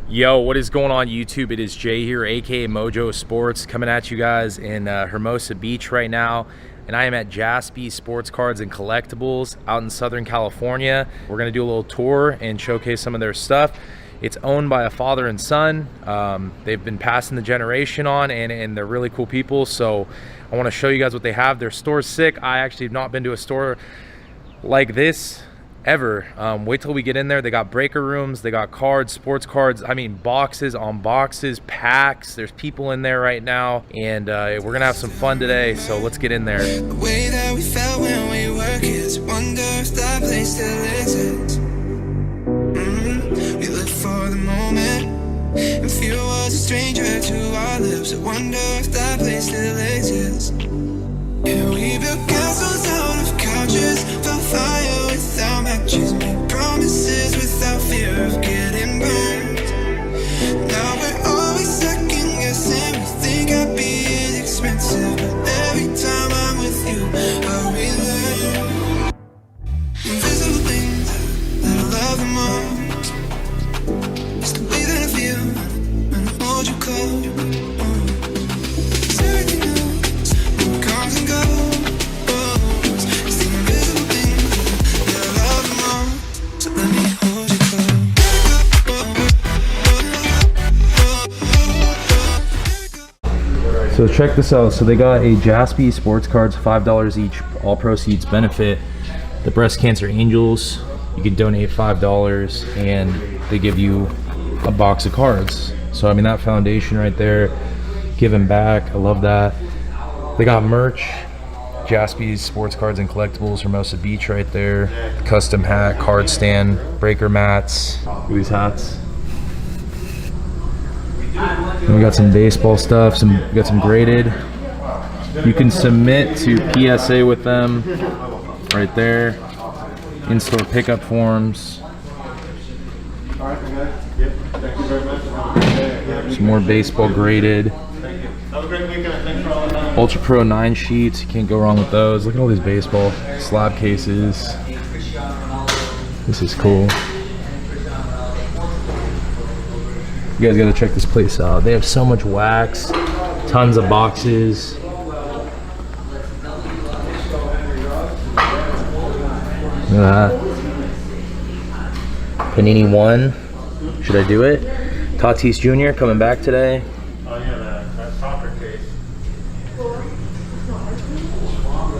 Yo, what is going on YouTube? It is Jay here, aka Mojo Sports, coming at you guys in Hermosa Beach right now. And I am at Jaspy Sports Cards and Collectibles out in Southern California. We're gonna do a little tour and showcase some of their stuff. It's owned by a father and son. They've been passing the generation on, and they're really cool people. So I wanna show you guys what they have. Their store's sick. I actually have not been to a store like this ever. Wait till we get in there. They got breaker rooms, they got cards, sports cards, I mean boxes on boxes, packs. There's people in there right now, and we're gonna have some fun today, so let's get in there. The way that we felt when we were kids, wonder if that place still exists. We looked for the moment, and fear was a stranger to our lips. I wonder if that place still exists. Yeah, we built castles out of couches, felt fire without matches, made promises without fear of getting burned. Now we're always second guessing, we think happy is expensive, but every time I'm with you, I relearn. Invisible things that I love the most, it's the way that I feel when I hold you close. So check this out. So they got a Jaspy sports cards, $5 each. All proceeds benefit the Breast Cancer Angels. You can donate $5 and they give you a box of cards. So I mean, that foundation right there, giving back, I love that. They got merch, Jaspys sports cards and collectibles, Hermosa Beach right there. Custom hat, card stand, breaker mats. Look at these hats. And we got some baseball stuff, we got some graded. You can submit to PSA with them right there. In-store pickup forms. Some more baseball graded. Ultra Pro 9 sheets, you can't go wrong with those. Look at all these baseball slab cases. This is cool. You guys gotta check this place out. They have so much wax, tons of boxes. Look at that. Panini 1. Should I do it? Tatis Jr. coming back today. Oh yeah, that soccer case.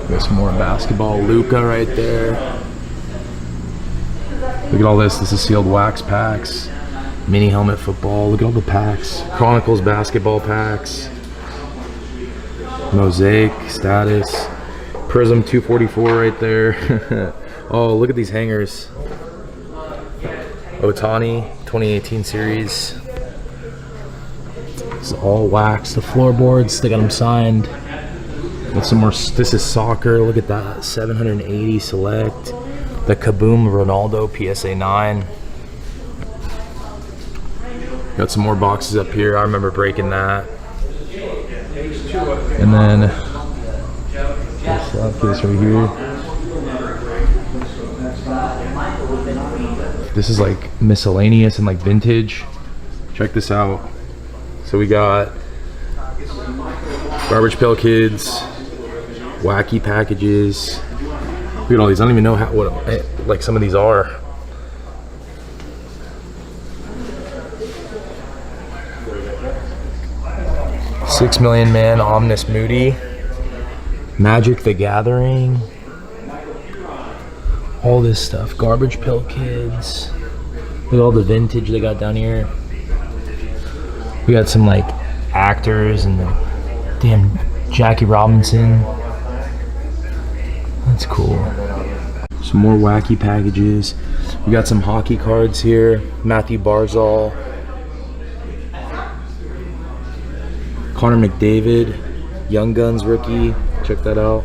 Got some more basketball. Luka right there. Look at all this. This is sealed wax packs. Mini helmet football. Look at all the packs. Chronicles basketball packs. Mosaic status. Prism 244 right there. Oh, look at these hangers. Otani 2018 series. This is all wax. The floorboards, they got them signed. Got some more. This is soccer. Look at that. 780 select. The Kaboom Ronaldo PSA 9. Got some more boxes up here. I remember breaking that. And then this slab case right here. This is like miscellaneous and like vintage. Check this out. So we got Garbage Pail Kids, wacky packages. Look at all these. I don't even know what like some of these are. $6 Million Man, Omnis Moody, Magic the Gathering, all this stuff. Garbage Pail Kids. Look at all the vintage they got down here. We got some like actors and the damn Jackie Robinson. That's cool. Some more wacky packages. We got some hockey cards here. Matthew Barzal. Connor McDavid, Young Guns rookie. Check that out.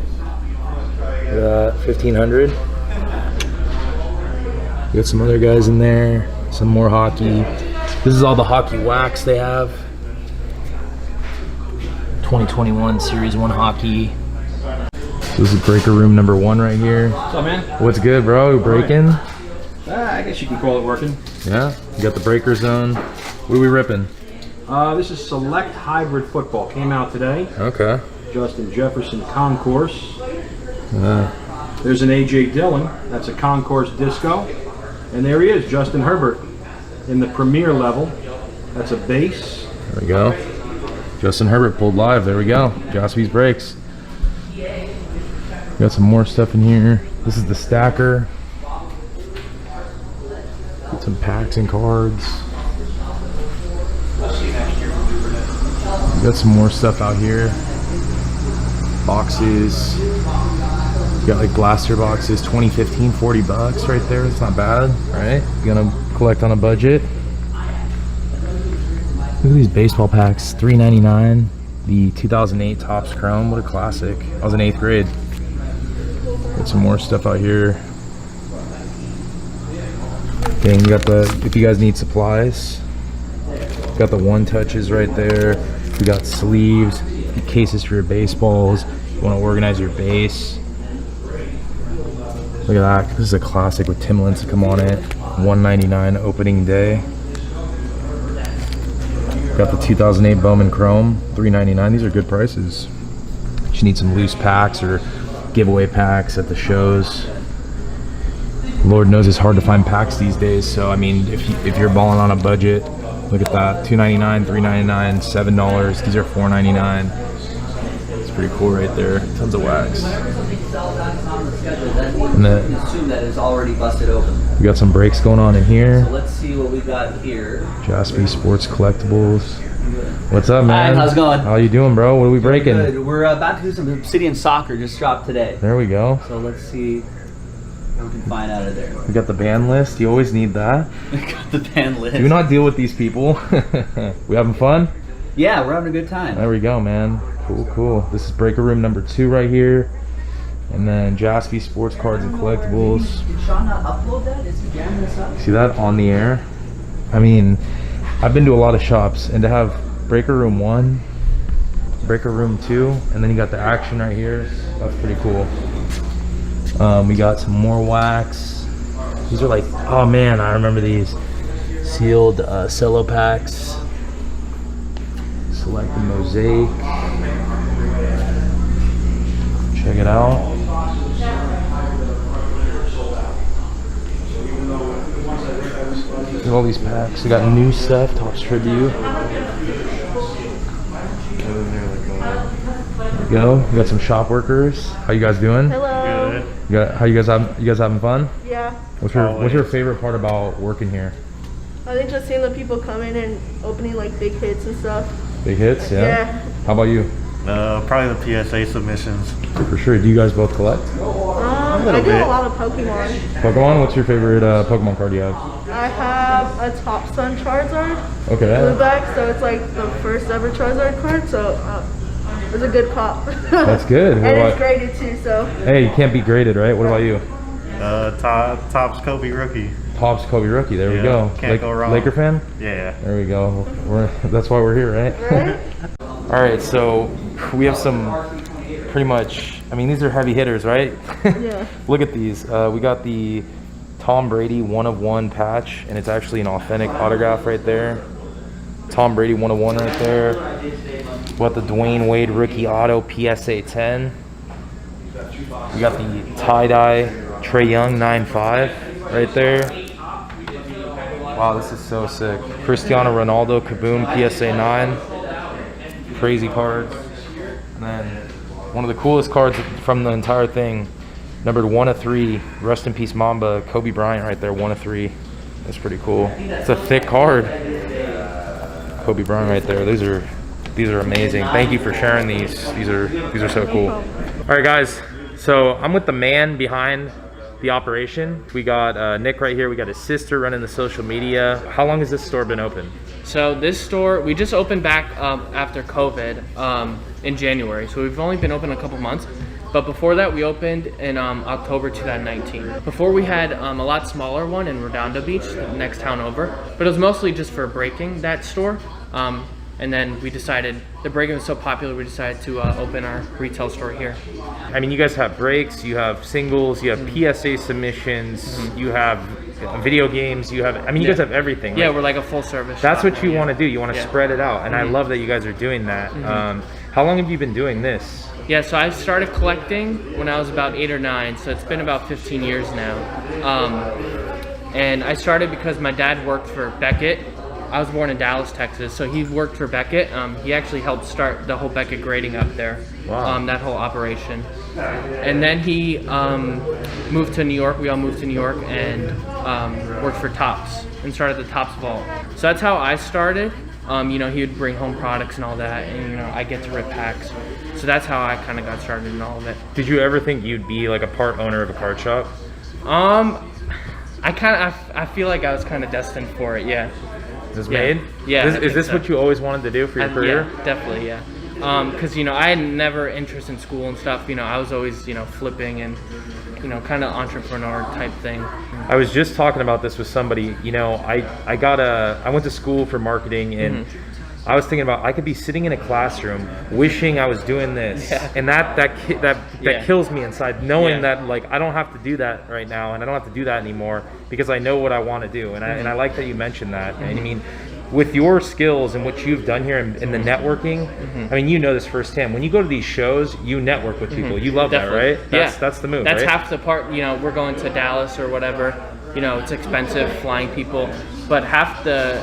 Look at that, 1500. We got some other guys in there. Some more hockey. This is all the hockey wax they have. 2021 Series 1 hockey. This is breaker room number 1 right here. What's up, man? What's good, bro? Breaking? I guess you can call it working. Yeah. You got the breaker zone. What are we ripping? This is Select Hybrid Football. Came out today. Okay. Justin Jefferson Concourse. There's an A.J. Dillon. That's a Concourse Disco. And there he is, Justin Herbert, in the Premier level. That's a base. There we go. Justin Herbert pulled live. There we go. Jaspys breaks. Got some more stuff in here. This is the stacker. Got some packs and cards. Got some more stuff out here. Boxes. Got like blaster boxes, 2015, 40 bucks right there. It's not bad, right? Gonna collect on a budget. Look at these baseball packs, $3.99. The 2008 Topps Chrome, what a classic. I was in 8th grade. Got some more stuff out here. Okay, you got the, if you guys need supplies, got the one touches right there. We got sleeves, cases for your baseballs. You want to organize your base. Look at that. This is a classic with Timberlands to come on it. $1.99 opening day. Got the 2008 Bowman Chrome, $3.99. These are good prices. Just need some loose packs or giveaway packs at the shows. Lord knows it's hard to find packs these days. So I mean, if you're balling on a budget, look at that. $2.99, $3.99, $7. These are $4.99. It's pretty cool right there. Tons of wax. And then Assume that it's already busted open. we got some breaks going on in here. So let's see what we got here. Jaspy Sports Collectibles. What's up, man? Hi, how's it going? How you doing, bro? What are we breaking? Good. We're about to do some Obsidian Soccer, just dropped today. There we go. So let's see what we can find out of there. We got the band list. You always need that. We got the band list. Do not deal with these people. We having fun? Yeah, we're having a good time. There we go, man. Cool, cool. This is breaker room number 2 right here. And then Jaspy Sports Cards and Collectibles. Did Sean not upload that? Is he jamming this up? See that on the air? I mean, I've been to a lot of shops, and to have breaker room 1, breaker room 2, and then you got the action right here. That's pretty cool. We got some more wax. These are like, oh man, I remember these. Sealed cello packs. Select the mosaic. Check it out. Look at all these packs. We got new stuff, Topps Tribute. There we go. We got some shop workers. How you guys doing? Hello. How you guys having fun? Yeah. What's your favorite part about working here? I think just seeing the people come in and opening like big hits and stuff. Big hits, yeah? Yeah. How about you? Probably the PSA submissions. For sure. Do you guys both collect? I do a lot of Pokemon. Pokemon? What's your favorite Pokemon card you have? I have a Top Sun Charizard. Okay. Blue back, so it's like the first ever Charizard card, so it's a good pop. That's good. And it's graded too, so. Hey, you can't be graded, right? What about you? Topps Kobe rookie. Topps Kobe rookie. There we go. Can't go wrong. Laker fan? Yeah. There we go. That's why we're here, right? Right? All right, so we have some pretty much, I mean, these are heavy hitters, right? Yeah. Look at these. We got the Tom Brady 1/1 patch, and it's actually an authentic autograph right there. Tom Brady 1/1 right there. We got the Dwayne Wade rookie auto PSA 10. We got the tie-dye Trae Young 9.5 right there. Wow, this is so sick. Cristiano Ronaldo Kaboom PSA 9. Crazy cards. And then one of the coolest cards from the entire thing, numbered 1/3. Rest in peace, Mamba. Kobe Bryant right there, 1/3. That's pretty cool. It's a thick card. Kobe Bryant right there. These are amazing. Thank you for sharing these. These are so cool. All right, guys. So I'm with the man behind the operation. We got Nick right here. We got his sister running the social media. How long has this store been open? So this store, we just opened back after COVID in January. So we've only been open a couple months. But before that, we opened in October 2019. Before we had a lot smaller one in Redondo Beach, the next town over. But it was mostly just for breaking that store. And then we decided the breaking was so popular, we decided to open our retail store here. I mean, you guys have breaks, you have singles, you have PSA submissions, you have video games, you have, I mean, you guys have everything. Yeah, Like, we're like a full service that's shop what you now, want to do. You want to spread it out. And I love that you guys are doing that. How long have you been doing this? Yeah, so I started collecting when I was about 8 or 9, so it's been about 15 years now. And I started because my dad worked for Beckett. I was born in Dallas, Texas, so he worked for Beckett. He actually helped start the whole Beckett grading up there, that whole operation. And then he moved to New York. We all moved to New York and worked for Topps and started the Topps Vault. So that's how I started. You know, he would bring home products and all that, and you know, I get to rip packs. So that's how I kind of got started in all of it. Did you ever think you'd be like a part owner of a card shop? I feel like I was kind of destined for it. Yeah. Is this made? Yeah. Is this what you always wanted to do for your career? Yeah, definitely. Yeah. Because you know, I had never interest in school and stuff. You know, I was always flipping and kind of entrepreneur type thing. I was just talking about this with somebody. You know, I went to school for marketing, and I was thinking about I could be sitting in a classroom wishing I was doing this, and that kills me inside, knowing that like I don't have to do that right now, and I don't have to do that anymore because I know what I want to do, and I like that you mentioned that. And I mean, with your skills and what you've done here in the networking, I mean, you know this firsthand. When you go to these shows, you network with people. You love Definitely. that, right? That's the move. That's right? half the part. You know, we're going to Dallas or whatever. You know, it's expensive flying people, but half the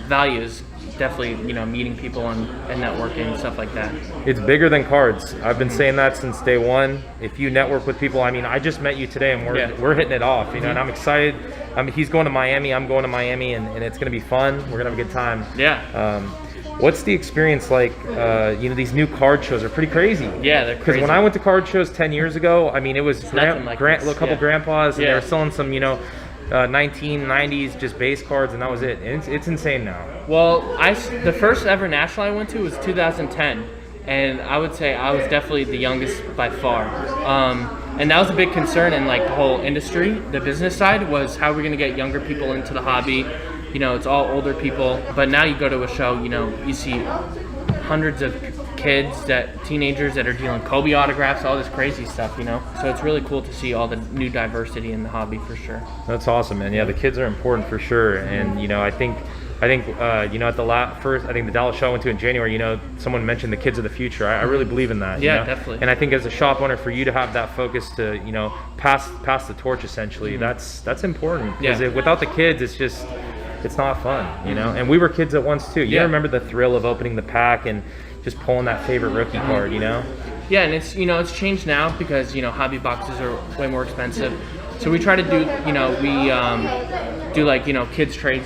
value is definitely meeting people and networking and stuff like that. It's bigger than cards. I've been saying that since day one. If you network with people, I mean, I just met you today and we're hitting it off, and I'm excited. I mean, he's going to Miami, I'm going to Miami, and it's going to be fun. We're going to have a good time. Yeah. What's the experience like? These new card shows are pretty crazy. Yeah, they're crazy. Because when I went to card shows 10 years ago, I mean, it was a couple grandpas, and they were selling some, 1990s just base cards, and that was it. And it's insane now. Well, the first ever national I went to was 2010, and I would say I was definitely the youngest by far. And that was a big concern in like the whole industry. The business side was how are we going to get younger people into the hobby? It's all older people. But now you go to a show, you see hundreds of teenagers that are dealing Kobe autographs, all this crazy stuff, So it's really cool to see all the new diversity in the hobby for sure. That's awesome, man. Yeah, the kids are important for sure. And, I think at the first, I think the Dallas show I went to in January, someone mentioned the kids of the future. I really believe in that. Yeah, definitely. And I think as a shop owner, for you to have that focus to, pass the torch essentially, that's important. Because without the kids, it's not fun, And we were kids at once too. You remember the thrill of opening the pack and just pulling that favorite rookie card, Yeah, and it's it's changed now because hobby boxes are way more expensive. So we try to do we do like kids trade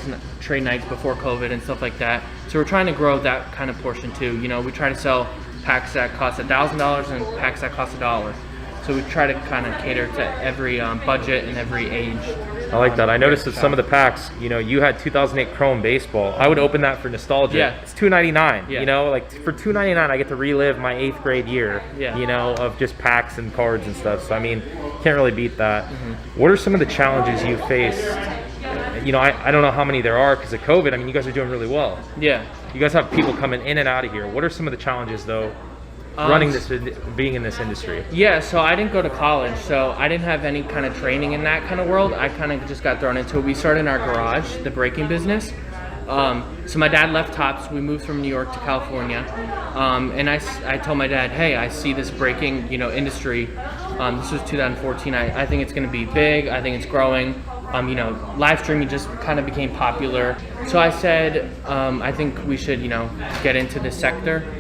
nights before COVID and stuff like that. So we're trying to grow that kind of portion too. We try to sell packs that cost $1,000 and packs that cost $1. So we try to kind of cater to every budget and every age. I like that. I noticed that some of the packs, you had 2008 Chrome Baseball. I would open that for nostalgia. Yeah. It's $2.99. Yeah. Like for $2.99, I get to relive my 8th grade year. Yeah. Of just packs and cards and stuff. So I mean, can't really beat that. What are some of the challenges you faced? I don't know how many there are because of COVID. I mean, you guys are doing really well. Yeah. You guys have people coming in and out of here. What are some of the challenges though? Being in this industry? Yeah, so I didn't go to college, so I didn't have any kind of training in that kind of world. I kind of just got thrown into it. We started in our garage, the breaking business. So my dad left Topps. We moved from New York to California, and I told my dad, hey, I see this breaking industry. This was 2014. I think it's going to be big. I think it's growing. Live streaming just kind of became popular. So I said, I think we should get into this sector.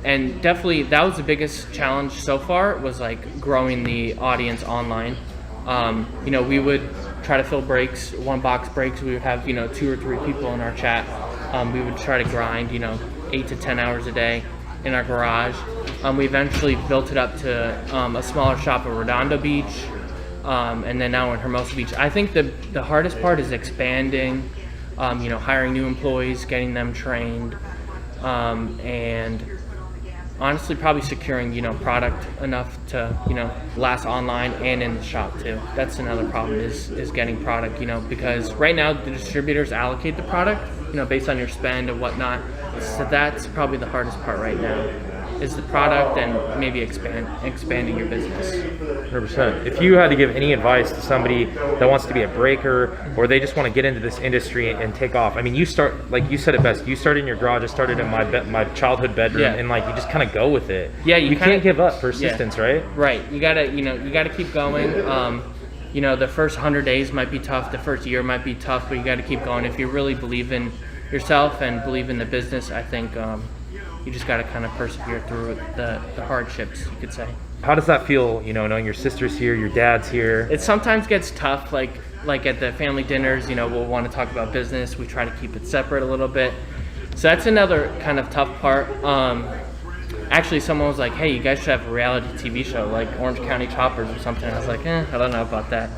And definitely that was the biggest challenge so far was like growing the audience online. We would try to fill breaks, one box breaks. We would have, 2 or 3 people in our chat. We would try to grind, 8 to 10 hours a day in our garage. We eventually built it up to a smaller shop at Redondo Beach. And then now we're in Hermosa Beach. I think the hardest part is expanding, hiring new employees, getting them trained. And honestly probably securing, product enough to, last online and in the shop too. That's another problem is getting product, because right now the distributors allocate the product, based on your spend and whatnot. So that's probably the hardest part right now, is the product and maybe expanding your business. 100%. If you had to give any advice to somebody that wants to be a breaker, or they just want to get into this industry and take off, I mean, you start, like you said it best, you started in your garage, I started in my childhood bedroom, Yeah. and like you just kind of go with it. Yeah, you can't give up. Persistence, yeah. right? Right. You gotta keep going. The first 100 days might be tough, the first year might be tough, but you gotta keep going. If you really believe in yourself and believe in the business, I think you just got to kind of persevere through the hardships, you could say. How does that feel, knowing your sister's here, your dad's here? It sometimes gets tough, like at the family dinners, we'll want to talk about business. We try to keep it separate a little bit. So that's another kind of tough part. Actually, someone was like, hey, you guys should have a reality TV show, like Orange County Choppers or something. I was like, I don't know about that.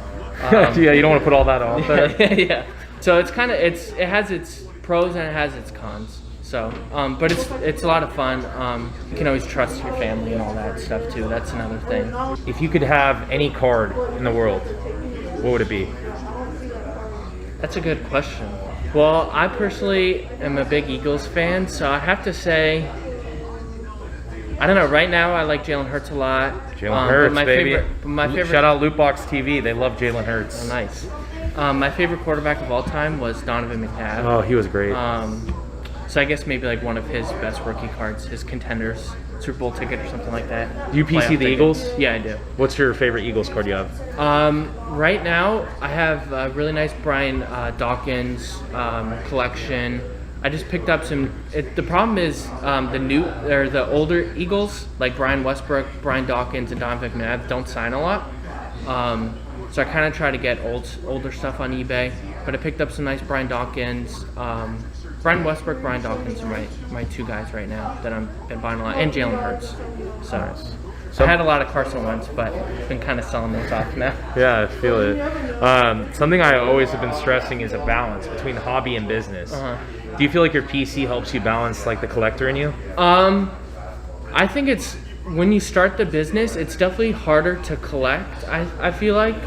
Yeah, you don't want to put all that on. Yeah. So it's kind of, it has its pros and it has its cons. So, but it's a lot of fun. You can always trust your family and all that stuff too. That's another thing. If you could have any card in the world, what would it be? That's a good question. Well, I personally am a big Eagles fan, so I have to say, I don't know. Right now, I like Jalen Hurts a lot. Jalen Hurts, baby. My favorite. Shout out Lootbox TV. They love Jalen Hurts. Oh, nice. My favorite quarterback of all time was Donovan McNabb. Oh, he was great. So I guess maybe like one of his best rookie cards, his contenders, Super Bowl ticket or something like that. Do you PC the Eagles? Yeah, I do. What's your favorite Eagles card you have? Right now, I have a really nice Brian Dawkins collection. I just picked up some. The problem is the older Eagles like Brian Westbrook, Brian Dawkins, and Donovan McNabb don't sign a lot. So I kind of try to get older stuff on eBay. But I picked up some nice Brian Dawkins. Brian Westbrook, Brian Dawkins are my two guys right now that I've been buying a lot, and Jalen Hurts. So I had a lot of Carson Wentz, but been kind of selling those off now. Yeah, I feel it. Something I always have been stressing is a balance between hobby and business. Do you feel like your PC helps you balance like the collector in you? I think it's when you start the business, it's definitely harder to collect. I feel like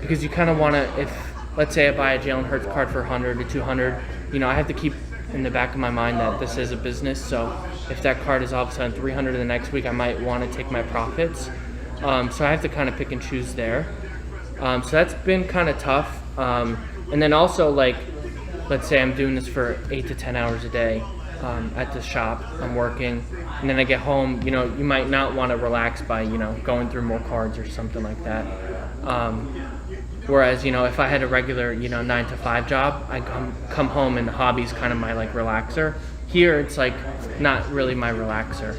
because you kind of want to, if let's say I buy a Jalen Hurts card for 100 to 200, I have to keep in the back of my mind that this is a business. So if that card is all of a sudden 300 the next week, I might want to take my profits. So I have to kind of pick and choose there. So that's been kind of tough. And then also, like, let's say I'm doing this for 8 to 10 hours a day at the shop. I'm working, and then I get home. You might not want to relax by going through more cards or something like that. Whereas, if I had a regular, 9 to 5 job, I come home and the hobby's kind of my like relaxer. Here, it's like not really my relaxer.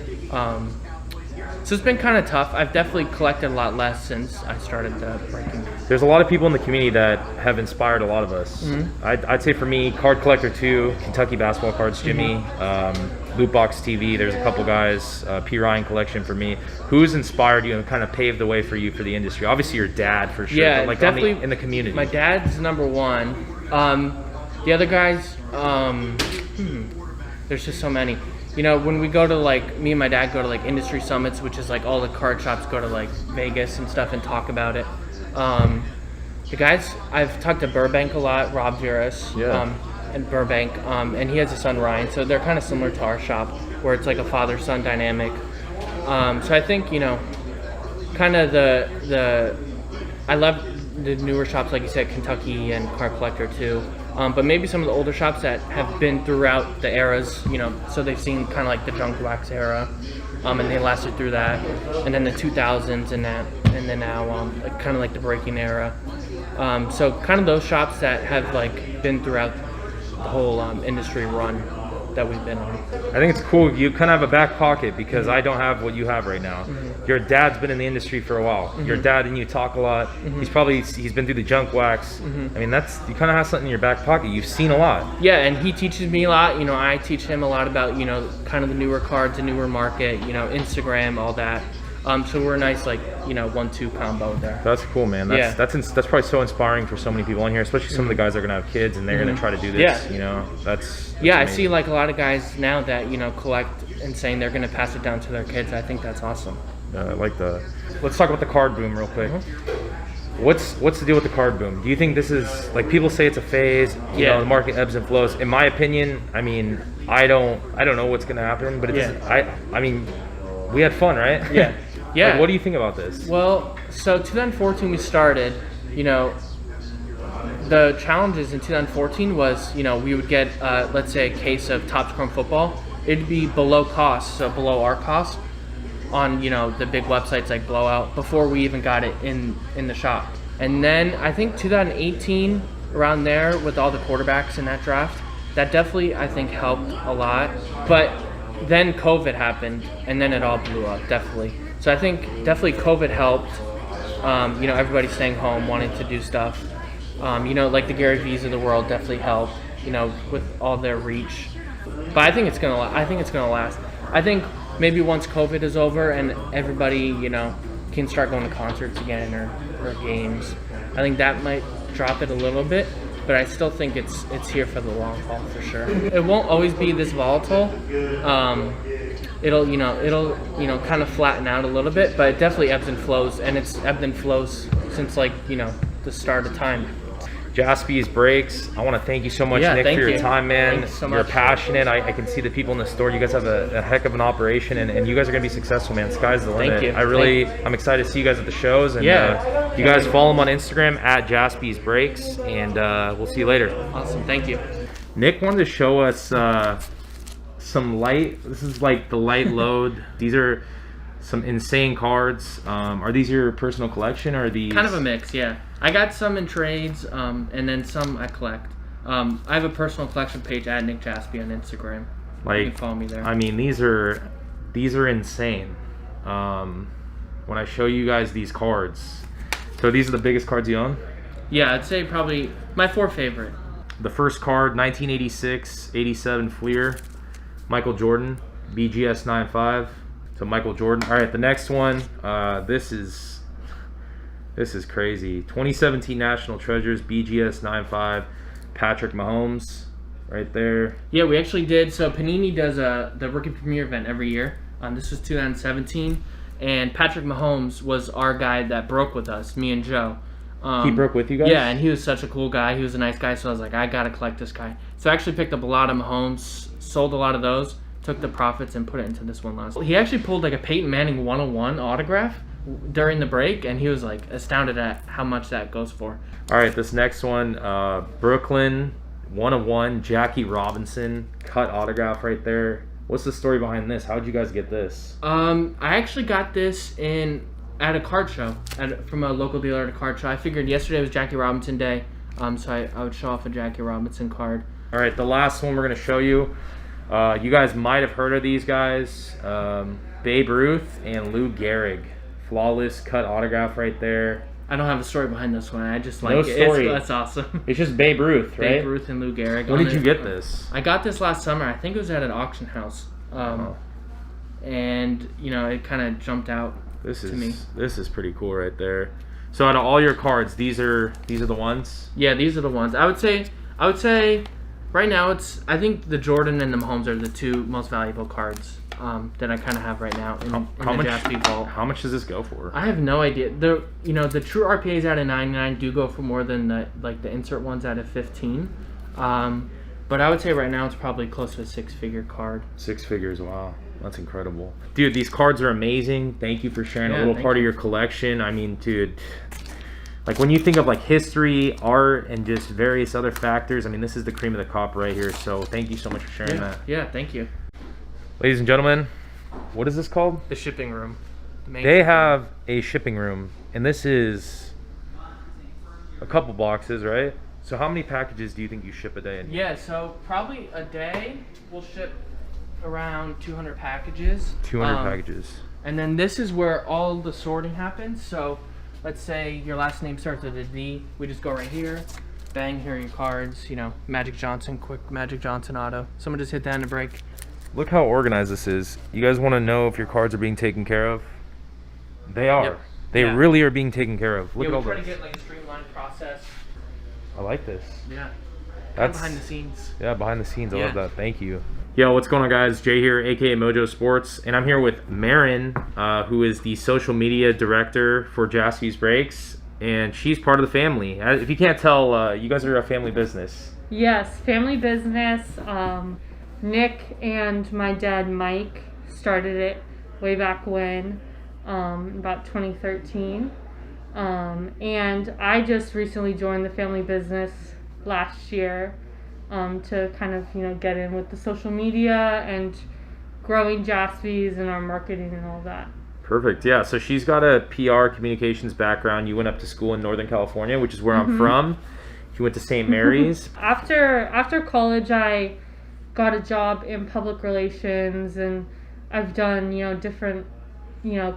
So it's been kind of tough. I've definitely collected a lot less since I started the breaking. There's a lot of people in the community that have inspired a lot of us. I'd say for me, Card Collector 2, Kentucky Basketball Cards, Jimmy, Lootbox TV, there's a couple guys, P. Ryan Collection for me. Who's inspired you and kind of paved the way for you for the industry? Obviously your dad for sure, yeah, but like definitely in the community. My dad's number one. The other guys, there's just so many. When we go to me and my dad go to industry summits, which is all the card shops go to Vegas and stuff and talk about it. The guys, I've talked to Burbank a lot, Rob Juris, and Burbank, and he has a son Ryan, so they're kind of similar to our shop, where it's like a father-son dynamic. So I think kind of I love the newer shops, like you said, Kentucky and Card Collector too. But maybe some of the older shops that have been throughout the eras, so they've seen kind of like the junk wax era, and they lasted through that, and then the 2000s and that, and then now kind of like the breaking era. So kind of those shops that have been throughout the whole industry run that we've been on. I think it's cool. You kind of have a back pocket because I don't have what you have right now. Your dad's been in the industry for a while. Your dad and you talk a lot. He's been through the junk wax. I mean, you kind of have something in your back pocket. You've seen a lot. Yeah, and he teaches me a lot. I teach him a lot about kind of the newer cards, the newer market, Instagram, all that. So we're a nice, like, you know, 1-2 combo there. That's cool, man. That's probably so inspiring for so many people in here, especially some of the guys that are gonna have kids and they're gonna try to do this. Yeah. You know, that's Yeah, I amazing. see like a lot of guys now that, you know, collect and saying they're gonna pass it down to their kids. I think that's awesome. I like the. Let's talk about the card boom real quick. What's the deal with the card boom? Do you think this is like people say it's a phase? You know, the market ebbs and flows. In my opinion, I mean, I don't know what's gonna happen, but it doesn't. I mean, we had fun, right? Yeah. Yeah. Like, what do you think about this? Well, so 2014 we started, you know, the challenges in 2014 was, you know, we would get, let's say, a case of Topps Chrome Football. It'd be below cost, so below our cost on, you know, the big websites like Blowout before we even got it in the shop. And then I think 2018, around there with all the quarterbacks in that draft, that definitely, I think, helped a lot. But then COVID happened, and then it all blew up, definitely. So I think definitely COVID helped. You know, everybody staying home, wanting to do stuff. You know, like the Gary V's of the world definitely helped. You know, with all their reach. But I think it's gonna. I think it's gonna last. I think maybe once COVID is over and everybody, you know, can start going to concerts again or games, I think that might drop it a little bit. But I still think it's here for the long haul for sure. It won't always be this volatile. It'll kind of flatten out a little bit, but it definitely ebbs and flows, and it's ebbed and flows since, like, you know, the start of time. Jaspys Breaks, I want to thank you so much, Nick, for your time, man. Thanks so You're much. passionate. I can see the people in the store. You guys have a heck of an operation, and you guys are going to be successful, man. Sky's the limit. Thank you. I'm excited to see you guys at the shows. And you guys follow them on Instagram at Jaspys Breaks, and we'll see you later. Awesome, thank you. Nick wanted to show us some light. This is like the light load. These are some insane cards. Are these your personal collection, or are these Kind of a mix, yeah. I got some in trades, and then some I collect. I have a personal collection page at Nick Jaspy on Instagram. like? You can follow me there. I mean, these are insane. When I show you guys these cards, so these are the biggest cards you own. Yeah, I'd say probably my 4 favorite. The first card, 1986-87 Fleer, Michael Jordan, BGS 9.5. So Michael Jordan. All right, the next one. This is crazy. 2017 National Treasures, BGS 9.5, Patrick Mahomes, right there. Yeah, we actually did. So Panini does the rookie premiere event every year. This was 2017, and Patrick Mahomes was our guy that broke with us, me and Joe. He broke with you guys? Yeah, and he was such a cool guy. He was a nice guy, so I was like, I gotta collect this guy. So I actually picked up a lot of Mahomes, sold a lot of those, took the profits and put it into this one last. He actually pulled like a Peyton Manning 101 autograph during the break, and he was like astounded at how much that goes for. All right, this next one, Brooklyn 101, Jackie Robinson, cut autograph right there. What's the story behind this? How'd you guys get this? I actually got this at a card show, from a local dealer at a card show. I figured yesterday was Jackie Robinson Day, so I would show off a Jackie Robinson card. All right, the last one we're going to show you. You guys might have heard of these guys. Babe Ruth and Lou Gehrig. Flawless cut autograph right there. I don't have a story behind this one. I just like No it. story. That's awesome. It's just Babe Ruth, right? Babe Ruth and Lou Gehrig. When did you get this? I got this last summer. I think it was at an auction house. And, you know, it kind of jumped out to me. This is pretty cool right there. So out of all your cards, these are the ones? Yeah, these are the ones. I would say right now I think the Jordan and the Mahomes are the 2 most valuable cards that I kind of have right now in the Jaspy vault. How much does this go for? I have no idea. The true RPAs out of 99 do go for more than the insert ones out of 15. But I would say right now it's probably close to a 6-figure card. 6 figures, wow. That's incredible. Dude, these cards are amazing. Thank you for sharing a little part of your collection. I mean, dude, like when you think of like history, art, and just various other factors, I mean, this is the cream of the crop right here. So thank you so much for sharing that. Yeah, thank you. Ladies and gentlemen, what is this called? The shipping room. They have a shipping room, and this is a couple boxes, right? So how many packages do you think you ship a day in? Yeah, so probably a day we'll ship around 200 packages. 200 packages. And then this is where all the sorting happens. So let's say your last name starts with a D. We just go right here. Bang, here are your cards. You know, Magic Johnson, quick Magic Johnson auto. Someone just hit that in a break. Look how organized this is. You guys want to know if your cards are being taken care of? They are. Yep. They Yeah. really are being taken care of. Look Yeah, at we all try to this. get like a streamlined process. I like this. Yeah. That's Behind the scenes. Yeah, behind the scenes. I love Yeah. that. Thank you. Yo, what's going on, guys? Jay here, aka Mojo Sports, and I'm here with Marin, who is the social media director for Jaspys Breaks, and she's part of the family. If you can't tell, you guys are a family business. Yes, family business. Nick and my dad Mike started it way back when, about 2013. And I just recently joined the family business last year to kind of, get in with the social media and growing Jaspys and our marketing and all that. Perfect. Yeah. So she's got a PR communications background. You went up to school in Northern California, which is where I'm from. You went to St. Mary's. After college, I got a job in public relations, and I've done, different,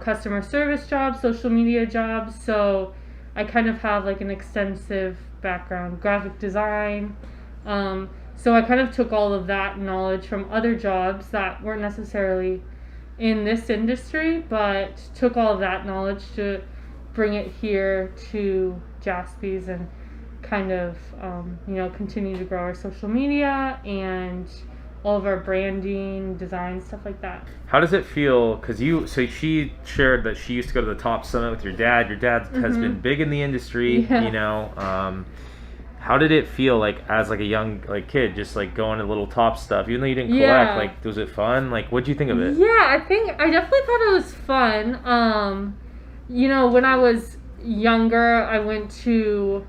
customer service jobs, social media jobs. So I kind of have like an extensive background, graphic design. So I kind of took all of that knowledge from other jobs that weren't necessarily in this industry, but took all of that knowledge to bring it here to Jaspys and kind of, continue to grow our social media and all of our branding, design, stuff like that. How does it feel? So she shared that she used to go to the Top Summit with your dad. Your dad has been big in the industry, Yeah. How did it feel like as like a young kid, just like going to little Top stuff, even though you didn't Yeah. collect? Was it fun? What'd you think of it? Yeah, I definitely thought it was fun. When I was younger, I went to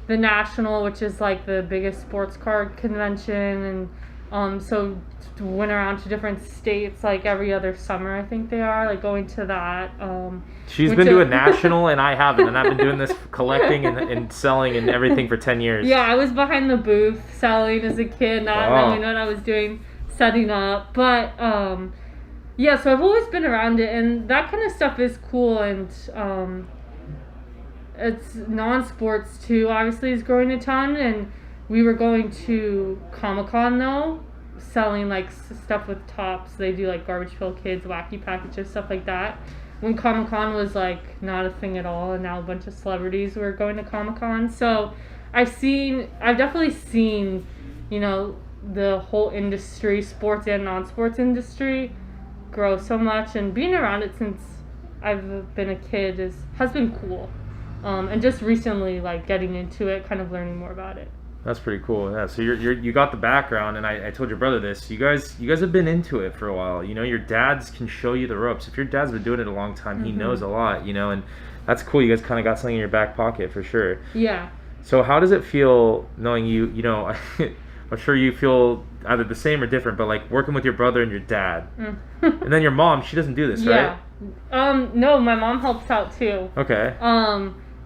the National, which is like the biggest sports card convention, and so went around to different states like every other summer. I think they are like going to that. She's been to a National and I haven't, and I've been doing this collecting and selling and everything for 10 years. Yeah, I was behind the booth selling as a kid, not Wow. really know what I was doing, setting up. But yeah, so I've always been around it, and that kind of stuff is cool, and it's non-sports too, obviously, is growing a ton. And we were going to Comic-Con though, selling like stuff with Tops. They do like Garbage Pail Kids, Wacky Packages, stuff like that. When Comic-Con was like not a thing at all, and now a bunch of celebrities were going to Comic-Con. So I've definitely seen, the whole industry, sports and non-sports industry, grow so much, and being around it since I've been a kid has been cool. And just recently, like getting into it, kind of learning more about it. That's pretty cool. Yeah. So you got the background, and I told your brother this. You guys have been into it for a while. Your dads can show you the ropes. If your dad's been doing it a long time, he knows a lot. And that's cool. You guys kind of got something in your back pocket for sure. Yeah. So how does it feel knowing you? I'm sure you feel either the same or different, but like working with your brother and your dad, and then your mom. She doesn't do this, right? Yeah. No, my mom helps out too. Okay.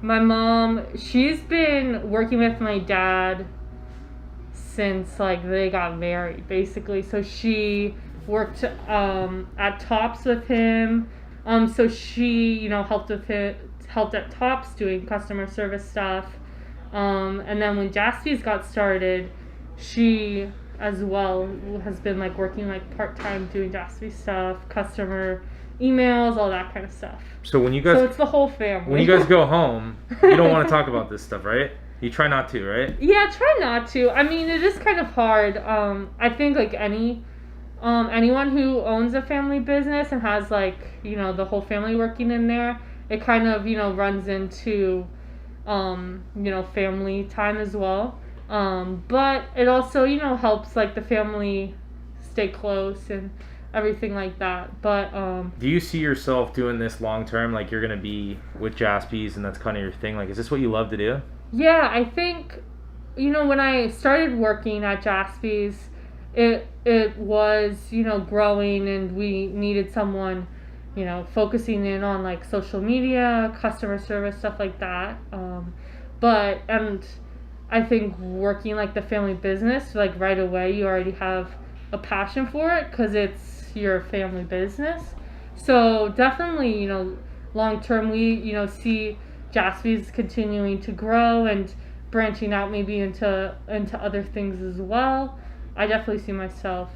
My mom, she's been working with my dad since like they got married, basically. So she worked at Tops with him. So she, helped at Tops doing customer service stuff. And then when Jaspys got started, she as well has been like working like part-time doing Jaspy stuff, customer emails, all that kind of stuff. So when you guys, So it's the whole family. when you guys go home, you don't want to talk about this stuff, right? You try not to, right? Yeah, try not to. I mean, it is kind of hard. I think like anyone who owns a family business and has like, the whole family working in there, it kind of, runs into, family time as well. But it also, helps like the family stay close and everything like that. But do you see yourself doing this long term? Like you're gonna be with Jaspys and that's kind of your thing? Like, is this what you love to do? yeah, I think, when I started working at Jaspys, it was, growing, and we needed someone, focusing in on like social media, customer service, stuff like that. And I think working like the family business, like right away, you already have a passion for it because it's your family business. So definitely, long term, we, see Jaspys continuing to grow and branching out maybe into other things as well. I definitely see myself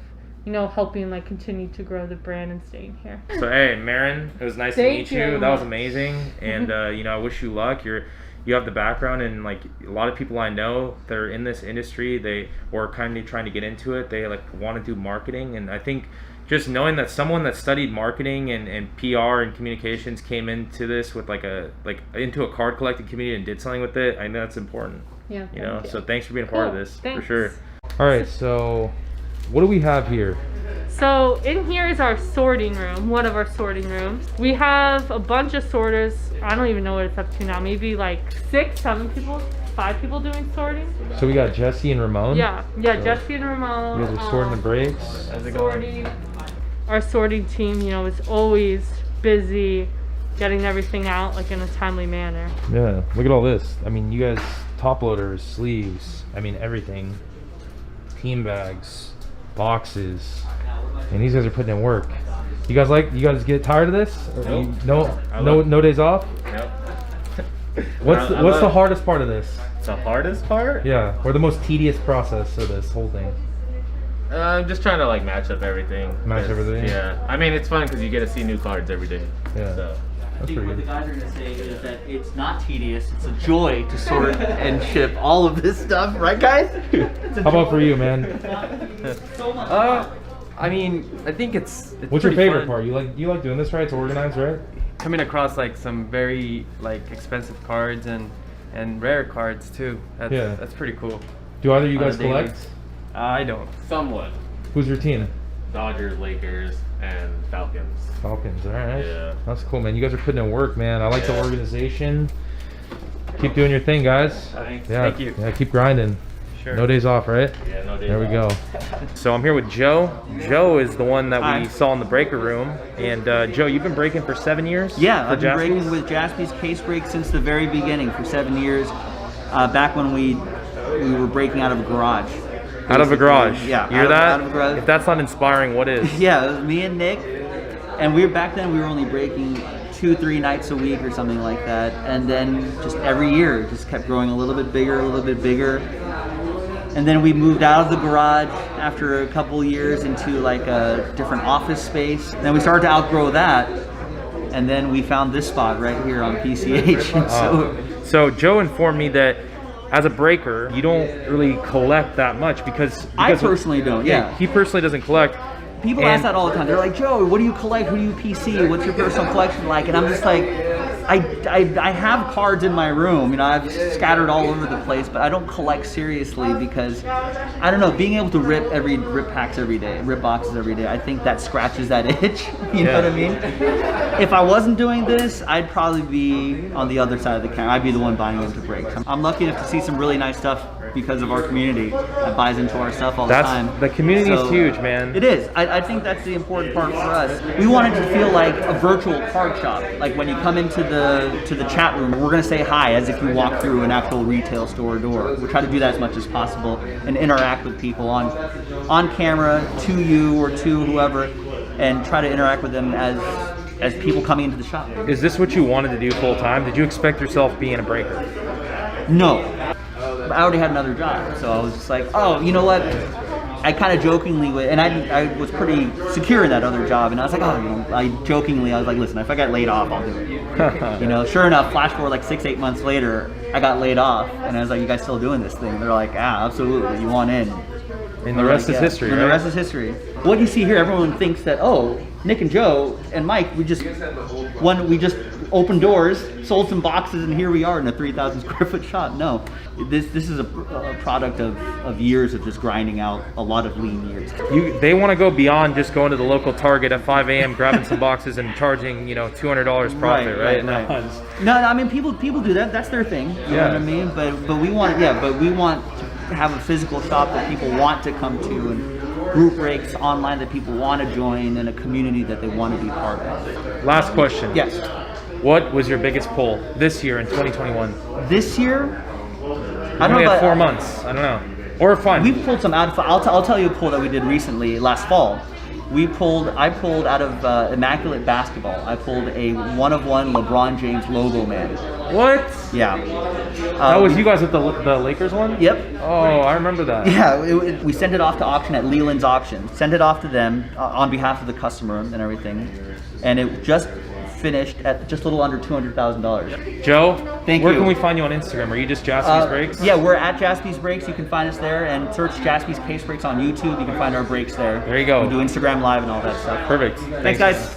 helping like continue to grow the brand and staying here. So hey, Marin, it was nice to Thank meet you. you. That was amazing, and I wish you luck. You have the background, and like a lot of people I know that are in this industry, they were kind of trying to get into it. They like want to do marketing, and I think just knowing that someone that studied marketing and PR and communications came into this with into a card collecting community and did something with it, I know that's important. Yeah. Thank you. So thanks for being a part of this. Thanks. For sure. All right, so what do we have here? So in here is our sorting room, one of our sorting rooms. We have a bunch of sorters. I don't even know what it's up to now. Maybe like 6, 7 people, 5 people doing sorting. So we got Jesse and Ramon. Yeah, Jaspy and Ramon. You guys are sorting the breaks. Sorting. Our sorting team, is always busy getting everything out like in a timely manner. Yeah, look at all this. I mean, you guys, top loaders, sleeves, I mean everything. Team bags, boxes, and these guys are putting in work. You guys get tired of this? Nope. No days off? Nope. What's the hardest part of this? The hardest part? Yeah, or the most tedious process of this whole thing? I'm just trying to like match up everything. Match everything? Yeah. I mean, it's fun because you get to see new cards every day. Yeah. So. I think what the guys are going to say is that it's not tedious, it's a joy to sort and ship all of this stuff, right guys? How about for you, man? I mean, I think it's What's your pretty favorite fun. part? You like doing this, right? It's organized, right? Coming across like some very like expensive cards and rare cards too. That's pretty cool. Do either of you On a guys daily. collect? I don't. Somewhat. Who's your team? Dodgers, Lakers, and Falcons. Falcons, alright. Yeah. That's cool, man. You guys are putting in work, man. I like the organization. Keep doing your thing, guys. Thanks. Yeah, Thank you. Yeah, keep grinding. Sure. No days off, right? Yeah, no days There we go. So I'm here with Joe. Joe is the one that we saw in the breaker room. And Joe, you've been breaking for 7 years? Yeah, for I've been Jaspys? breaking with Jaspy's case break since the very beginning for 7 years. Back when we were breaking out of a garage. Out of a garage. Yeah. You hear that? Out of a garage. If that's not inspiring, what is? Yeah, it was me and Nick, and back then we were only breaking 2-3 nights a week or something like that, and then just every year it just kept growing a little bit bigger, and then we moved out of the garage after a couple years into like a different office space. Then we started to outgrow that, and then we found this spot right here on PCH. And So Joe informed me that as a breaker, you don't really collect that much because I personally don't. Yeah. He personally doesn't collect. People ask that all the time. They're like, Joe, what do you collect? Who do you PC? What's your personal collection like? And I'm just like, I have cards in my room. I've scattered all over the place, but I don't collect seriously because I don't know. Being able to rip packs every day, rip boxes every day, I think that scratches that itch. You know what I mean? If I wasn't doing this, I'd probably be on the other side of the camera. I'd be the one buying into breaks. I'm lucky enough to see some really nice stuff because of our community that buys into our stuff all the time. The community is huge, man. It is. I think that's the important part for us. We want it to feel like a virtual card shop. Like when you come into the chat room, we're gonna say hi as if you walk through an actual retail store door. We try to do that as much as possible and interact with people on camera, to you or to whoever, and try to interact with them as people coming into the shop. Is this what you wanted to do full time? Did you expect yourself being a breaker? No. I already had another job, so I was just like, oh, you know what? I kind of jokingly, and I was pretty secure in that other job, and I was like, oh, I was like, listen, if I got laid off, I'll do it. Sure enough, flash forward like 6-8 months later, I got laid off, and I was like, you guys still doing this thing? They're like, absolutely, you want in. And the rest is history, And right? the rest is history. What you see here, everyone thinks that, oh, Nick and Joe and Mike, we just opened doors, sold some boxes, and here we are in a 3,000 square foot shop. No, this is a product of years of just grinding out a lot of lean years. They want to go beyond just going to the local Target at 5 a.m., grabbing some boxes and charging, $200 profit, right? No, I mean people do that. That's their thing. You know what I mean? But we want to have a physical shop that people want to come to, and group breaks online that people want to join, and a community that they want to be part of. Last question. Yes. What was your biggest pull this year in 2021? This year? I don't know. 4 months. I don't know. Or fine. We pulled some out. I'll tell you a pull that we did recently last fall. I pulled out of Immaculate Basketball. I pulled a 1-of-1 LeBron James Logoman. What? Yeah. That was you guys with the Lakers one? Yep. Oh, I remember that. Yeah, we sent it off to auction at Leland's auction. Sent it off to them on behalf of the customer and everything, and it just finished at just a little under $200,000. Joe, Thank where you. can we find you on Instagram? Are you just Jaspys Breaks? Yeah, we're at Jaspys Breaks. You can find us there, and search Jaspys Case Breaks on YouTube. You can find our breaks there. There you go. We do Instagram Live and all that stuff. Perfect. Thanks guys.